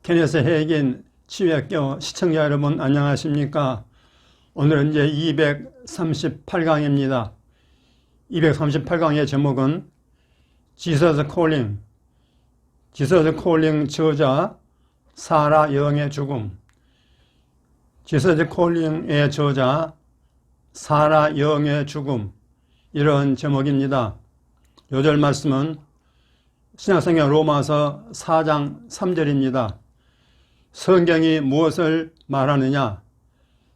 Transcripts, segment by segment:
케네스 해긴 치유학교 시청자 여러분 안녕하십니까? 오늘은 이제 238강입니다. 238강의 제목은 Jesus Calling, Jesus Calling 저자 사라 영의 죽음. Jesus Calling의 저자 사라 영의 죽음, 이런 제목입니다. 요절 말씀은 신약성경 로마서 4장 3절입니다. 성경이 무엇을 말하느냐?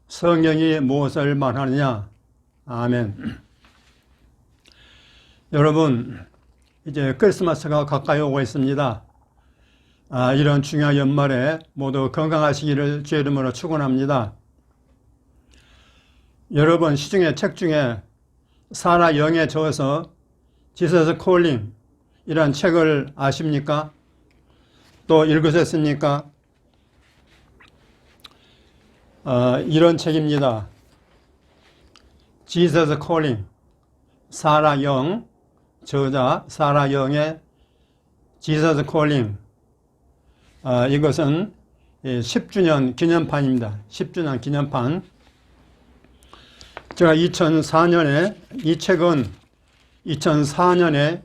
성경이 무엇을 말하느냐? 아멘. 여러분, 이제 크리스마스가 가까이 오고 있습니다. 이런 중요한 연말에 모두 건강하시기를 주의 이름으로 축원합니다. 여러분, 시중에 책 중에 사라 영의 저서 Jesus Calling 이란 책을 아십니까? 또 읽으셨습니까? 이런 책입니다. Jesus Calling, 사라 영, 저자 사라 영의 Jesus Calling. 이것은 10주년 기념판입니다. 10주년 기념판. 제가 2004년에, 이 책은 2004년에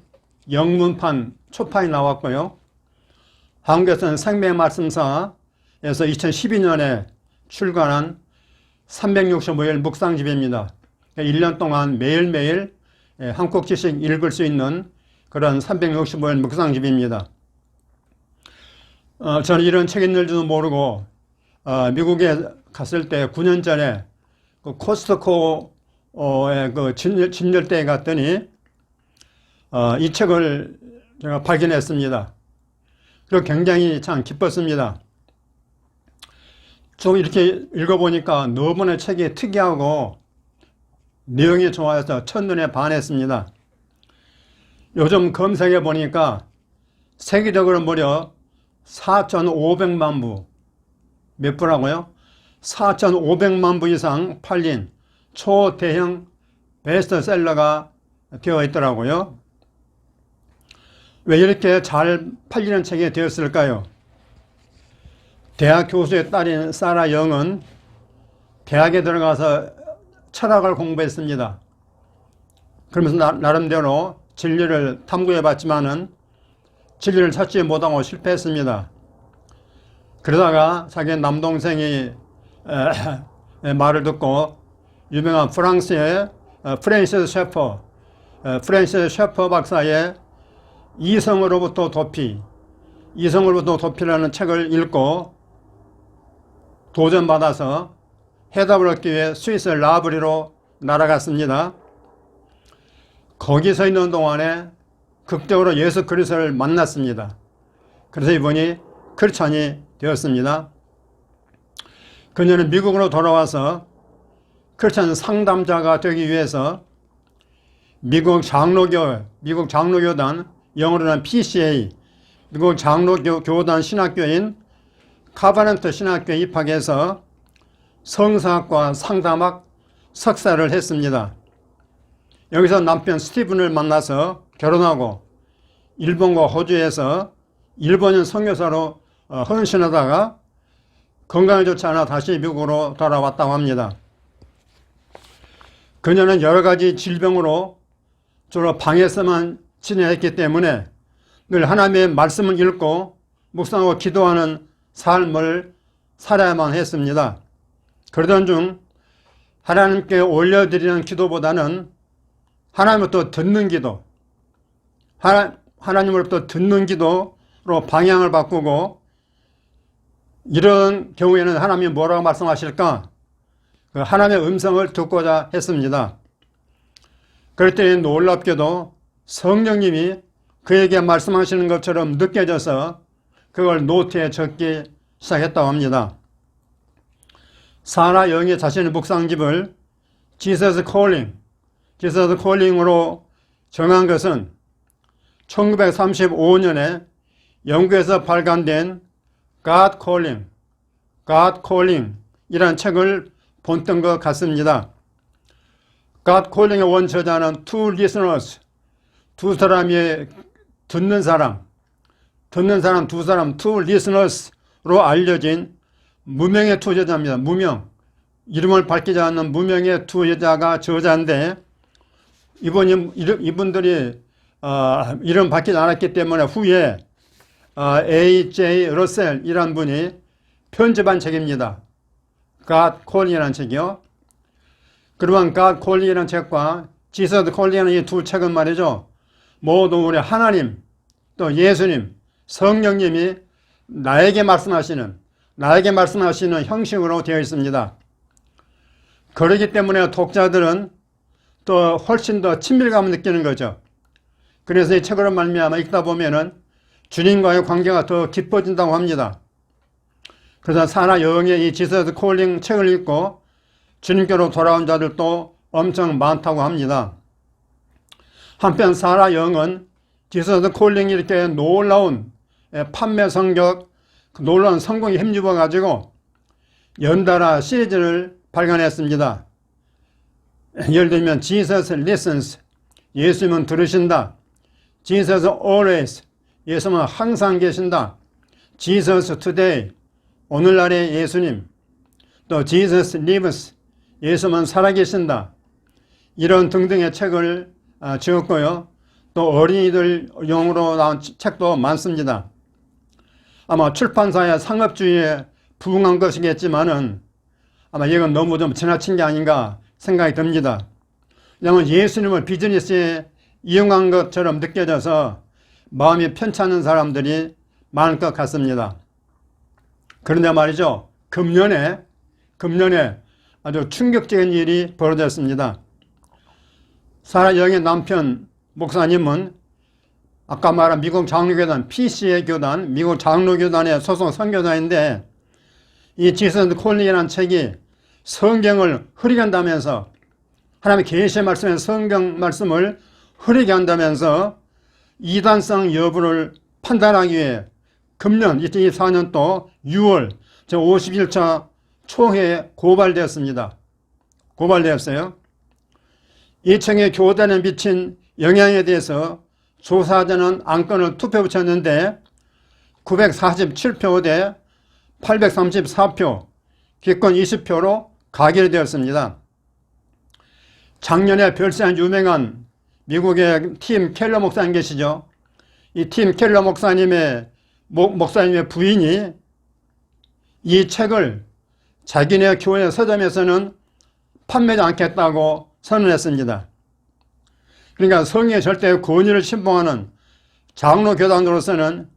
영문판, 초판이 나왔고요. 한국에서는 생명말씀사에서 2012년에 출간한 365일 묵상집입니다. 1년 동안 매일매일 한 꼭지씩 읽을 수 있는 그런 365일 묵상집입니다. 저는 이런 책이 있는 줄도 모르고 미국에 갔을 때 9년 전에 그 코스트코의 그 진열대에 갔더니 이 책을 제가 발견했습니다. 그리고 굉장히 참 기뻤습니다. 좀 이렇게 읽어보니까 너무나 책이 특이하고 내용이 좋아서 첫눈에 반했습니다. 요즘 검색해 보니까 세계적으로 무려 4,500만 부, 몇 부라고요? 4,500만 부 이상 팔린 초대형 베스트셀러가 되어 있더라고요. 왜 이렇게 잘 팔리는 책이 되었을까요? 대학 교수의 딸인 사라 영은 대학에 들어가서 철학을 공부했습니다. 그러면서 나름대로 진리를 탐구해 봤지만은 진리를 찾지 못하고 실패했습니다. 그러다가 자기 남동생이 말을 듣고 유명한 프랑스의 프랜시스 셰퍼 박사의 이성으로부터 도피라는 책을 읽고 도전받아서 해답을 얻기 위해 스위스 라브리로 날아갔습니다. 거기 서 있는 동안에 극적으로 예수 그리스도를 만났습니다. 그래서 이분이 크리스찬이 되었습니다. 그녀는 미국으로 돌아와서 크리스찬 상담자가 되기 위해서 미국 장로교단, 영어로는 PCA, 미국 장로교단 신학교인 카바넌트 신학교에 입학해서 성서학과 상담학 석사를 했습니다. 여기서 남편 스티븐을 만나서 결혼하고 일본과 호주에서 일본인 선교사로 헌신하다가 건강이 좋지 않아 다시 미국으로 돌아왔다고 합니다. 그녀는 여러 가지 질병으로 주로 방에서만 지내했기 때문에 늘 하나님의 말씀을 읽고 묵상하고 기도하는 삶을 살아야만 했습니다. 그러던 중 하나님께 올려드리는 기도보다는 하나님으로부터 듣는 기도, 하나님으로부터 듣는 기도로 방향을 바꾸고, 이런 경우에는 하나님이 뭐라고 말씀하실까? 그 하나님의 음성을 듣고자 했습니다. 그랬더니 놀랍게도 성령님이 그에게 말씀하시는 것처럼 느껴져서 그걸 노트에 적기 시작했다고 합니다. 사라 영의 자신의 묵상집을 Jesus Calling으로 정한 것은 1935년에 영국에서 발간된 God Calling 이라는 책을 본던 것 같습니다. God Calling의 원저자는 two listeners, 두 사람이 듣는 사람 두 사람, two listeners 알려진 무명의 투저자입니다. 무명. 이름을 밝히지 않는 무명의 투저자가 저자인데 이분들이 이름 밝히지 않았기 때문에 후에 A.J. 러셀이라는 분이 편집한 책입니다. God Calling이라는 책이요. 그러한 God Calling이라는 책과 Jesus Calling이라는 이 두 책은 말이죠. 모두 우리 하나님 또 예수님 성령님이 나에게 말씀하시는 형식으로 되어 있습니다. 그렇기 때문에 독자들은 또 훨씬 더 친밀감을 느끼는 거죠. 그래서 이 책으로 말미암아 읽다 보면은 주님과의 관계가 더 깊어진다고 합니다. 그래서 사라 여흥의 이 지서스 콜링 책을 읽고 주님께로 돌아온 자들도 엄청 많다고 합니다. 한편 사라 여흥은 지서스 콜링이 이렇게 놀라운 판매 성적, 놀라운 성공에 힘입어 가지고 연달아 시리즈를 발간했습니다. 예를 들면 Jesus listens, 예수님은 들으신다. Jesus always, 예수님은 항상 계신다. Jesus today, 오늘날의 예수님. 또 Jesus lives, 예수님은 살아계신다. 이런 등등의 책을 지었고요. 또 어린이들 용으로 나온 책도 많습니다. 아마 출판사의 상업주의에 부응한 것이겠지만은 아마 이건 너무 좀 지나친 게 아닌가 생각이 듭니다. 왜냐하면 예수님을 비즈니스에 이용한 것처럼 느껴져서 마음이 편찮은 사람들이 많을 것 같습니다. 그런데 말이죠. 금년에 아주 충격적인 일이 벌어졌습니다. 사라 여흥의 남편 목사님은 아까 말한 미국 장로교단 PCA 교단, 미국 장로교단의 소속 선교사인데 이 지서스 콜링이라는 책이 성경을 흐리게 한다면서 하나님의 계시의 말씀에 성경 말씀을 흐리게 한다면서 이단성 여부를 판단하기 위해 금년 2024년도 6월 제51차 총회에 고발되었습니다. 고발되었어요. 이 책의 교단에 미친 영향에 대해서 조사자는 안건을 투표 붙였는데 947표 대 834표, 기권 20표로 가결되었습니다. 작년에 별세한 유명한 미국의 팀 켈러 목사님 계시죠? 이 팀 켈러 목사님의 부인이 이 책을 자기네 교회 서점에서는 판매하지 않겠다고 선언했습니다. 그러니까 성경의 절대 권위를 신봉하는 장로교단으로서는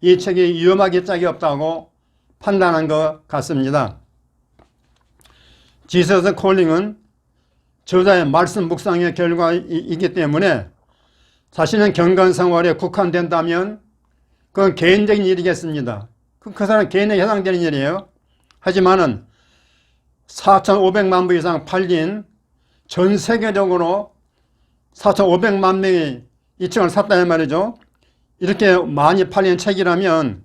이 책이 위험하기 짝이 없다고 판단한 것 같습니다. 지서스 콜링은 저자의 말씀 묵상의 결과이기 때문에 자신의 경건 생활에 국한된다면 그건 개인적인 일이겠습니다. 그 사람 개인에게 해당되는 일이에요. 하지만은 4,500만 부 이상 팔린 전 세계적으로 4,500만 명이 이 책을 샀다는 말이죠. 이렇게 많이 팔린 책이라면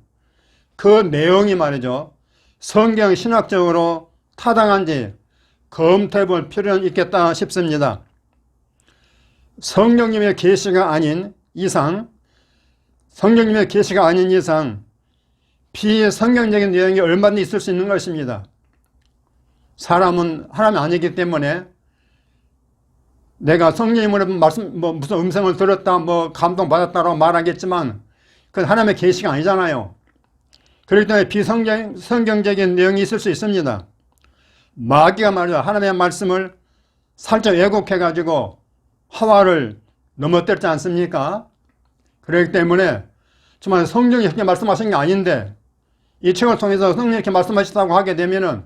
그 내용이 말이죠. 성경 신학적으로 타당한지 검토해 볼 필요는 있겠다 싶습니다. 성령님의 계시가 아닌 이상 비성경적인 내용이 얼마든지 있을 수 있는 것입니다. 사람은 하나님이 아니기 때문에 내가 성령님으로 무슨 음성을 들었다, 감동받았다라고 말하겠지만 그건 하나님의 계시가 아니잖아요. 그렇기 때문에 비성경적인 내용이 있을 수 있습니다. 마귀가 말이죠. 하나님의 말씀을 살짝 왜곡해가지고 하와를 넘어뜨렸지 않습니까? 그렇기 때문에 정말 성경이 이렇게 말씀하신 게 아닌데 이 책을 통해서 성령이 이렇게 말씀하셨다고 하게 되면은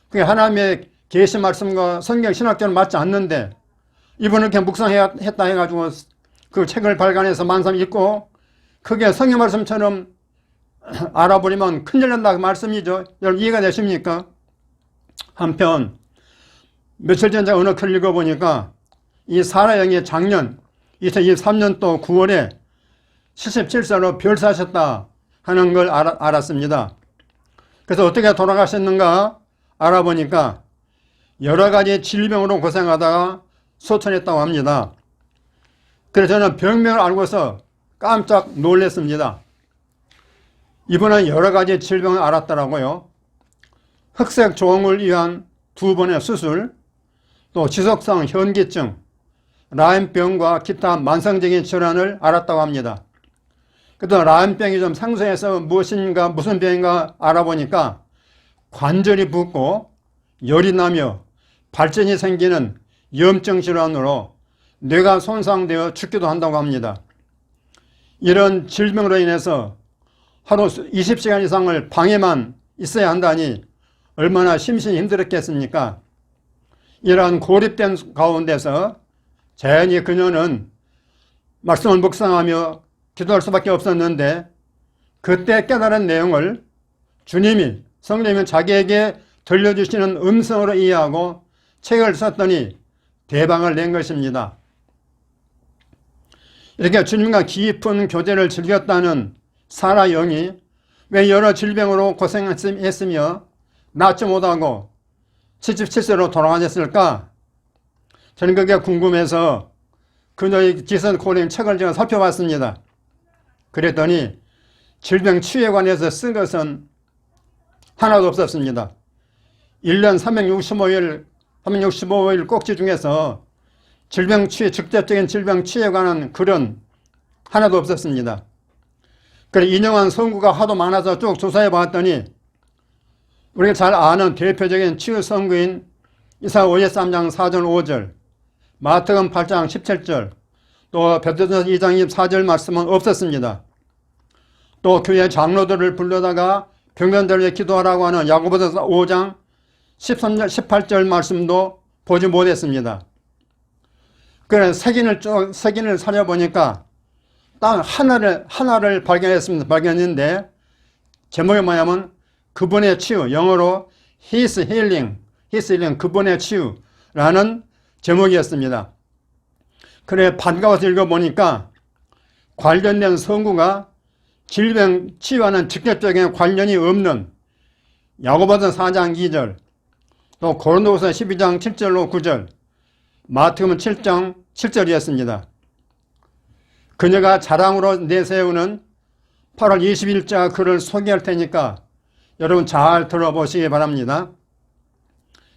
그게 하나님의 계시 말씀과 성경 신학적으로 맞지 않는데 이분은 이렇게 묵상했다 해가지고 그 책을 발간해서 만삼 읽고 그게 성경 말씀처럼 알아버리면 큰일 난다 그 말씀이죠. 여러분 이해가 되십니까? 한편 며칠 전에 어느 글 읽어보니까 이 사라 여흥이 작년 2023년도 9월에 77세로 별세하셨다 하는 걸 알았습니다. 그래서 어떻게 돌아가셨는가 알아보니까 여러 가지 질병으로 고생하다가 소천했다고 합니다. 그래서 저는 병명을 알고서 깜짝 놀랐습니다. 이분은 여러 가지 질병을 앓았더라고요. 흑색 종을 위한 2번의 수술, 또 지속성 현기증, 라임병과 기타 만성적인 질환을 앓았다고 합니다. 그래도 라임병이 좀 생소해서 무슨 병인가 알아보니까 관절이 붓고 열이 나며 발전이 생기는 염증 질환으로 뇌가 손상되어 죽기도 한다고 합니다. 이런 질병으로 인해서 하루 20시간 이상을 방에만 있어야 한다니 얼마나 심신이 힘들었겠습니까? 이러한 고립된 가운데서 자연히 그녀는 말씀을 묵상하며 기도할 수밖에 없었는데, 그때 깨달은 내용을 주님이, 성령님은 자기에게 들려주시는 음성으로 이해하고 책을 썼더니 대방을 낸 것입니다. 이렇게 주님과 깊은 교제를 즐겼다는 사라 영이 왜 여러 질병으로 고생했으며 낫지 못하고 77세로 돌아가셨을까? 저는 그게 궁금해서 그녀의 기선 고린 책을 제가 살펴봤습니다. 그랬더니 질병 치유에 관해서 쓴 것은 하나도 없었습니다. 1년 365일 꼭지 중에서 질병 치유, 직접적인 질병 치유에 관한 글은 하나도 없었습니다. 그래, 인용한 선구가 하도 많아서 쭉 조사해 봤더니 우리가 잘 아는 대표적인 치유 선구인 이사야 53장 4절 5절, 마태복음 8장 17절, 또 베드로전서 2장 24절 말씀은 없었습니다. 또 교회 장로들을 불러다가 병변들을 위해 기도하라고 하는 야고보서 5장 13절 18절 말씀도 보지 못했습니다. 그래서 색인을 살펴보니까 딱 하나를 발견했는데 제목이 뭐냐면 그분의 치유, 영어로 His Healing, 그분의 치유라는 제목이었습니다. 그래 반가워서 읽어보니까 관련된 성구가 질병 치유와는 직접적인 관련이 없는 야고보서 4장 2절, 또 고린도후서 12장 7절로 9절, 마태복음 7장 7절이었습니다. 그녀가 자랑으로 내세우는 8월 20일자 글을 소개할 테니까 여러분 잘 들어보시기 바랍니다.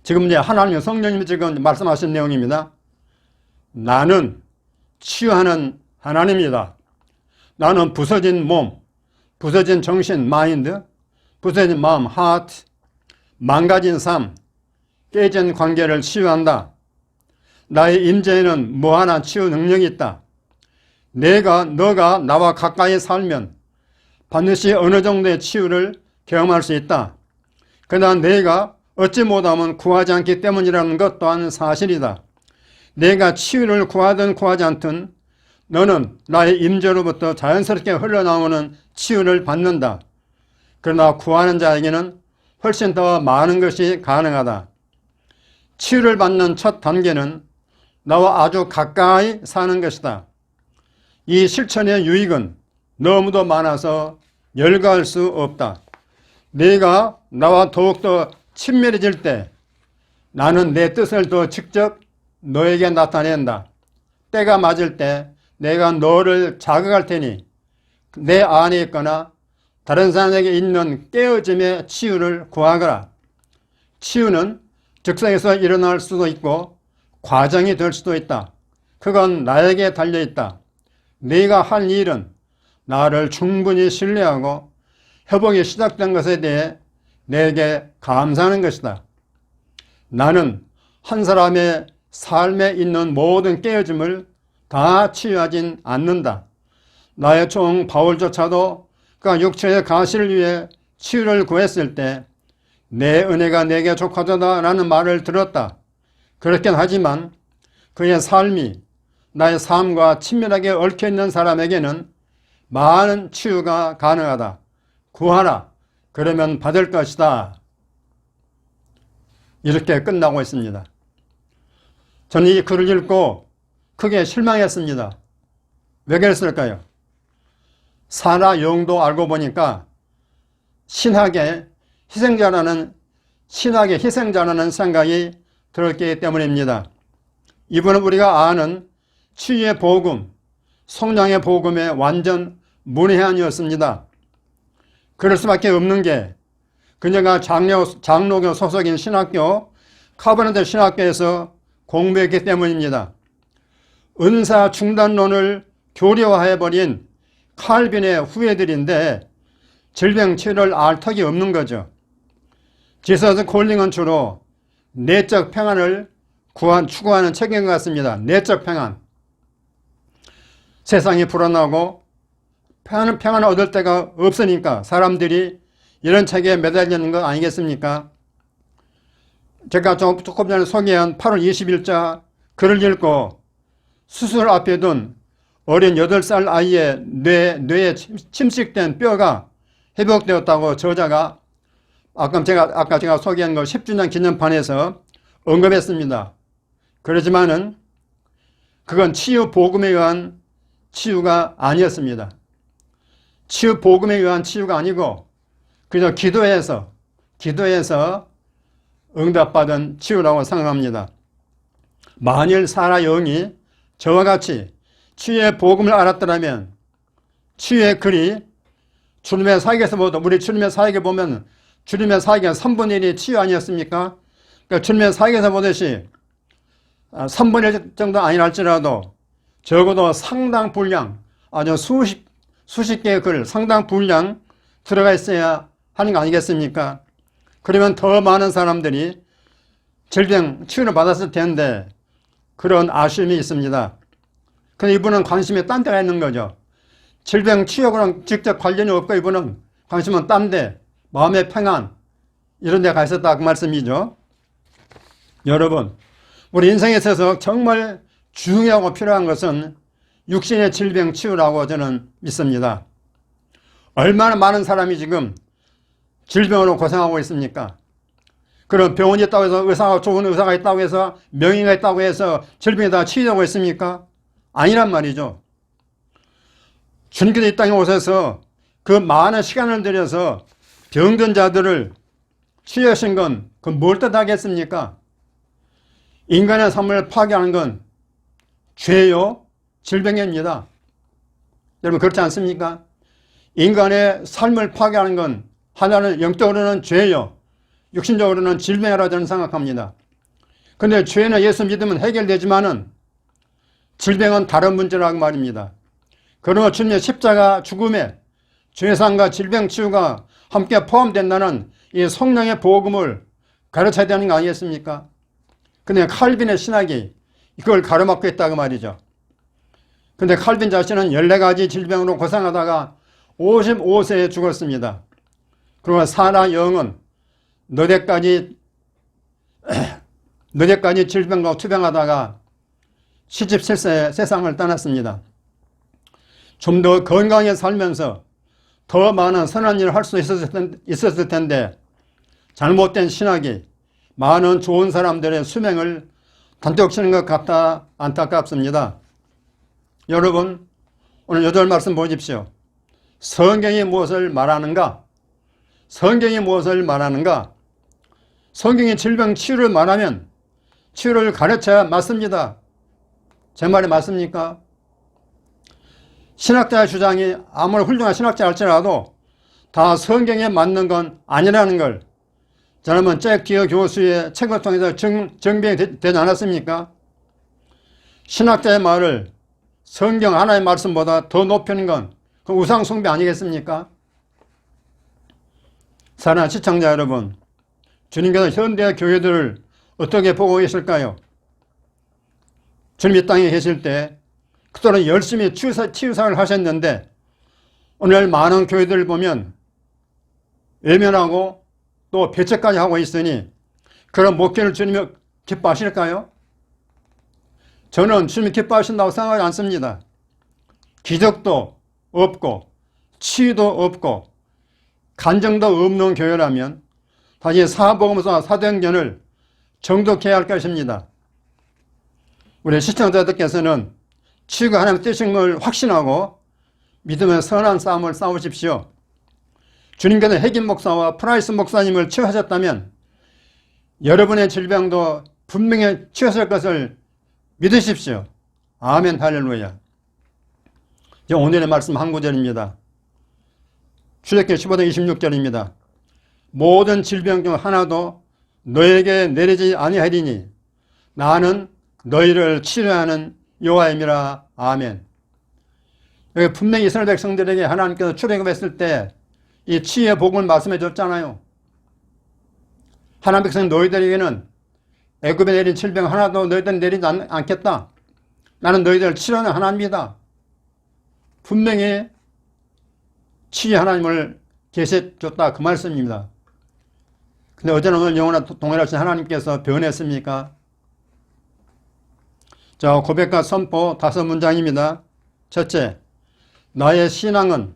지금 이제 하나님의 성령님이 지금 말씀하신 내용입니다. 나는 치유하는 하나님이다. 나는 부서진 몸, 부서진 정신, 마인드, 부서진 마음, 하트, 망가진 삶, 깨진 관계를 치유한다. 나의 임재에는 무한한 치유 능력이 있다. 너가 나와 가까이 살면 반드시 어느 정도의 치유를 경험할 수 있다. 그러나 내가 얻지 못하면 구하지 않기 때문이라는 것 또한 사실이다. 내가 치유를 구하든 구하지 않든 너는 나의 임재로부터 자연스럽게 흘러나오는 치유를 받는다. 그러나 구하는 자에게는 훨씬 더 많은 것이 가능하다. 치유를 받는 첫 단계는 나와 아주 가까이 사는 것이다. 이 실천의 유익은 너무도 많아서 열거할 수 없다. 내가 나와 더욱더 친밀해질 때 나는 내 뜻을 더 직접 너에게 나타낸다. 때가 맞을 때 내가 너를 자극할 테니 내 안에 있거나 다른 사람에게 있는 깨어짐의 치유를 구하거라. 치유는 즉석에서 일어날 수도 있고 과정이 될 수도 있다. 그건 나에게 달려있다. 네가 할 일은 나를 충분히 신뢰하고 회복이 시작된 것에 대해 내게 감사하는 것이다. 나는 한 사람의 삶에 있는 모든 깨어짐을 다 치유하진 않는다. 나의 종 바울조차도 그가 육체의 가시를 위해 치유를 구했을 때 내 은혜가 내게 족하도다 라는 말을 들었다. 그렇긴 하지만 그의 삶이 나의 삶과 친밀하게 얽혀있는 사람에게는 많은 치유가 가능하다. 구하라. 그러면 받을 것이다. 이렇게 끝나고 있습니다. 저는 이 글을 읽고 크게 실망했습니다. 왜 그랬을까요? 사라 영도 알고 보니까 신학의 희생자라는 생각이 들었기 때문입니다. 이분은 우리가 아는 치유의 복음, 성령의 복음의 완전 문외한이었습니다. 그럴 수밖에 없는 게 그녀가 장로교 소속인 신학교 카버넌트 신학교에서 공부했기 때문입니다. 은사 중단론을 교리화해버린 칼빈의 후예들인데 질병 치료를 알 턱이 없는 거죠. 지서스 콜링은 주로 내적 평안을 추구하는 책인 것 같습니다. 내적 평안. 세상이 불안하고 평안을 얻을 데가 없으니까 사람들이 이런 책에 매달리는 거 아니겠습니까? 제가 조금 전에 소개한 8월 20일자 글을 읽고 수술 앞에 둔 어린 8살 아이의 뇌에 침식된 뼈가 회복되었다고 저자가 아까 제가 소개한 거 10주년 기념판에서 언급했습니다. 그렇지만은 그건 치유 복음에 의한 치유가 아니었습니다. 치유 복음에 의한 치유가 아니고 그저 기도해서 응답받은 치유라고 생각합니다. 만일 사라 영이 저와 같이 치유의 복음을 알았더라면 치유의 글이 주님의 사역에서 우리 주님의 사역에 보면 주님의 사역의 3분의 1이 치유 아니었습니까? 그러니까 주님의 사역에서 보듯이 3분의 1 정도 아니라 할지라도 적어도 상당 분량, 아주 수십 개의 글, 상당 분량 들어가 있어야 하는 거 아니겠습니까? 그러면 더 많은 사람들이 질병 치유를 받았을 텐데 그런 아쉬움이 있습니다. 근데 이분은 관심이 딴 데가 있는 거죠. 질병 치유하고는 직접 관련이 없고 이분은 관심은 딴 데, 마음의 평안 이런 데 가 있었다 그 말씀이죠. 여러분, 우리 인생에 있어서 정말 중요하고 필요한 것은 육신의 질병 치유라고 저는 믿습니다. 얼마나 많은 사람이 지금 질병으로 고생하고 있습니까? 그럼 병원이 있다고 해서 좋은 의사가 있다고 해서 명의가 있다고 해서 질병이 다 치유되고 있습니까? 아니란 말이죠. 주님께서 이 땅에 오셔서 그 많은 시간을 들여서 병든 자들을 치유하신 건 그 뭘 뜻하겠습니까? 인간의 삶을 파괴하는 건 죄요, 질병입니다. 여러분 그렇지 않습니까? 인간의 삶을 파괴하는 건 하나는 영적으로는 죄요, 육신적으로는 질병이라고 저는 생각합니다. 그런데 죄는 예수 믿으면 해결되지만은 질병은 다른 문제라고 말입니다. 그러므로 주님의 십자가 죽음에 죄상과 질병 치유가 함께 포함된다는 이 성령의 복음을 가르쳐야 되는 거 아니겠습니까? 근데 칼빈의 신학이 이걸 가로막고 있다고 말이죠. 근데 칼빈 자신은 14가지 질병으로 고생하다가 55세에 죽었습니다. 그리고 사라 영은 너댓가지 질병과 투병하다가 77세에 세상을 떠났습니다. 좀 더 건강하게 살면서 더 많은 선한 일을 할 수 있었을 텐데 잘못된 신학이 많은 좋은 사람들의 수명을 단독치는 것 같아 안타깝습니다. 여러분, 오늘 8절 말씀 보십시오. 성경이 무엇을 말하는가? 성경이 무엇을 말하는가? 성경이 질병 치유를 말하면 치유를 가르쳐야 맞습니다. 제 말이 맞습니까? 신학자의 주장이 아무리 훌륭한 신학자 할지라도 다 성경에 맞는 건 아니라는 걸 저는 잭 디어 교수의 책을 통해서 증명이 되지 않았습니까? 신학자의 말을 성경 하나의 말씀보다 더 높이는 건 그 우상 숭배 아니겠습니까? 사랑하는 시청자 여러분, 주님께서 현대 교회들을 어떻게 보고 계실까요? 주님 이 땅에 계실 때 그토록 열심히 치유사를 하셨는데 오늘 많은 교회들을 보면 외면하고 또 배척까지 하고 있으니 그런 목회를 주님이 기뻐하실까요? 저는 주님이 기뻐하신다고 생각하지 않습니다. 기적도 없고 치유도 없고 간증도 없는 교회라면 다시 사복음서와 사도행전을 정독해야 할 것입니다. 우리 시청자들께서는 치유가 하나님의 뜻인 걸 확신하고 믿음의 선한 싸움을 싸우십시오. 주님께서 핵임 목사와 프라이스 목사님을 치유하셨다면 여러분의 질병도 분명히 치유하실 것을 믿으십시오. 아멘 할렐루야. 오늘의 말씀 한 구절입니다. 출애굽기 15장 26절입니다. 모든 질병 중 하나도 너에게 내리지 아니하리니 나는 너희를 치료하는 여호와임이라. 아멘. 여기 분명히 이스라엘 백성들에게 하나님께서 출애굽했을 때 이 치유의 복음을 말씀해 줬잖아요. 하나님 백성 너희들에게는 애굽에 내린 질병 하나도 너희들은 내리지 않겠다. 나는 너희들을 치료하는 하나님이다. 분명히 치유 하나님을 계시해 줬다 그 말씀입니다. 근데 어제는 오늘 영원한 동일하신 하나님께서 변했습니까? 자, 고백과 선포 5문장입니다. 첫째, 나의 신앙은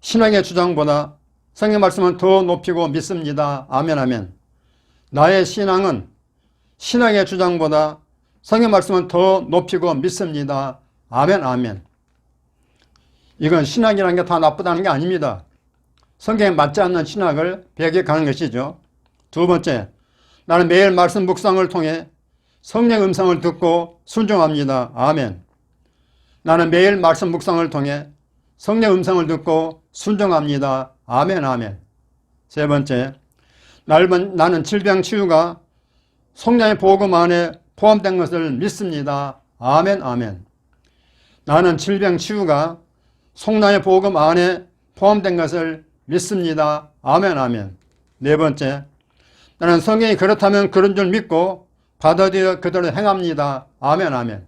신앙의 주장보다 성경 말씀은 더 높이고 믿습니다. 아멘, 아멘. 나의 신앙은 신앙의 주장보다 성경 말씀은 더 높이고 믿습니다. 아멘, 아멘. 이건 신학이라는 게 다 나쁘다는 게 아닙니다. 성경에 맞지 않는 신학을 배격하는 것이죠. 두 번째, 나는 매일 말씀 묵상을 통해 성령 음성을 듣고 순종합니다. 아멘. 나는 매일 말씀 묵상을 통해 성령 음성을 듣고 순종합니다. 아멘, 아멘. 세 번째, 나는 질병 치유가 성령의 복음 안에 포함된 것을 믿습니다. 아멘, 아멘. 나는 질병 치유가 성령의 복음 안에 포함된 것을 믿습니다. 아멘, 아멘. 네 번째, 나는 성경이 그렇다면 그런 줄 믿고 받아들여 그대로 행합니다. 아멘, 아멘.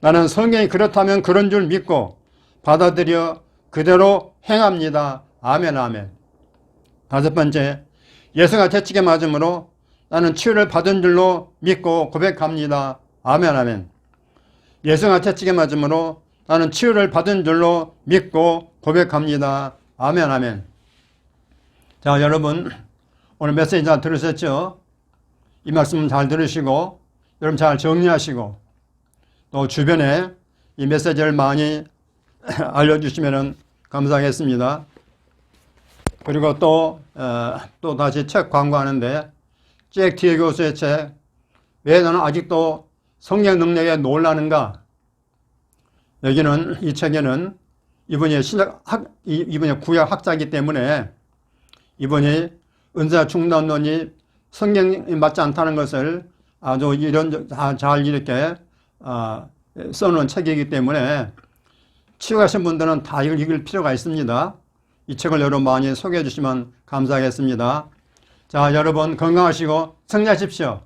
나는 성경이 그렇다면 그런 줄 믿고 받아들여 그대로 행합니다. 아멘, 아멘. 다섯 번째, 예수가 채찍에 맞음으로 나는 치유를 받은 줄로 믿고 고백합니다. 아멘, 아멘. 예수가 채찍에 맞음으로 나는 치유를 받은 줄로 믿고 고백합니다. 아멘, 아멘. 자, 여러분 오늘 메시지 잘 들으셨죠? 이 말씀 잘 들으시고 여러분 잘 정리하시고 또 주변에 이 메시지를 많이 알려주시면 감사하겠습니다. 그리고 또 다시 책 광고하는데 잭 티에 교수의 책 왜 나는 아직도 성령 능력에 놀라는가. 여기는 이 책에는 이분이 구약 학자이기 때문에 이분이 은사 중단론이 성경에 맞지 않다는 것을 아주 잘 이렇게 써놓은 책이기 때문에 치유하신 분들은 다 이걸 읽을 필요가 있습니다. 이 책을 여러분 많이 소개해 주시면 감사하겠습니다. 자, 여러분 건강하시고 승리하십시오.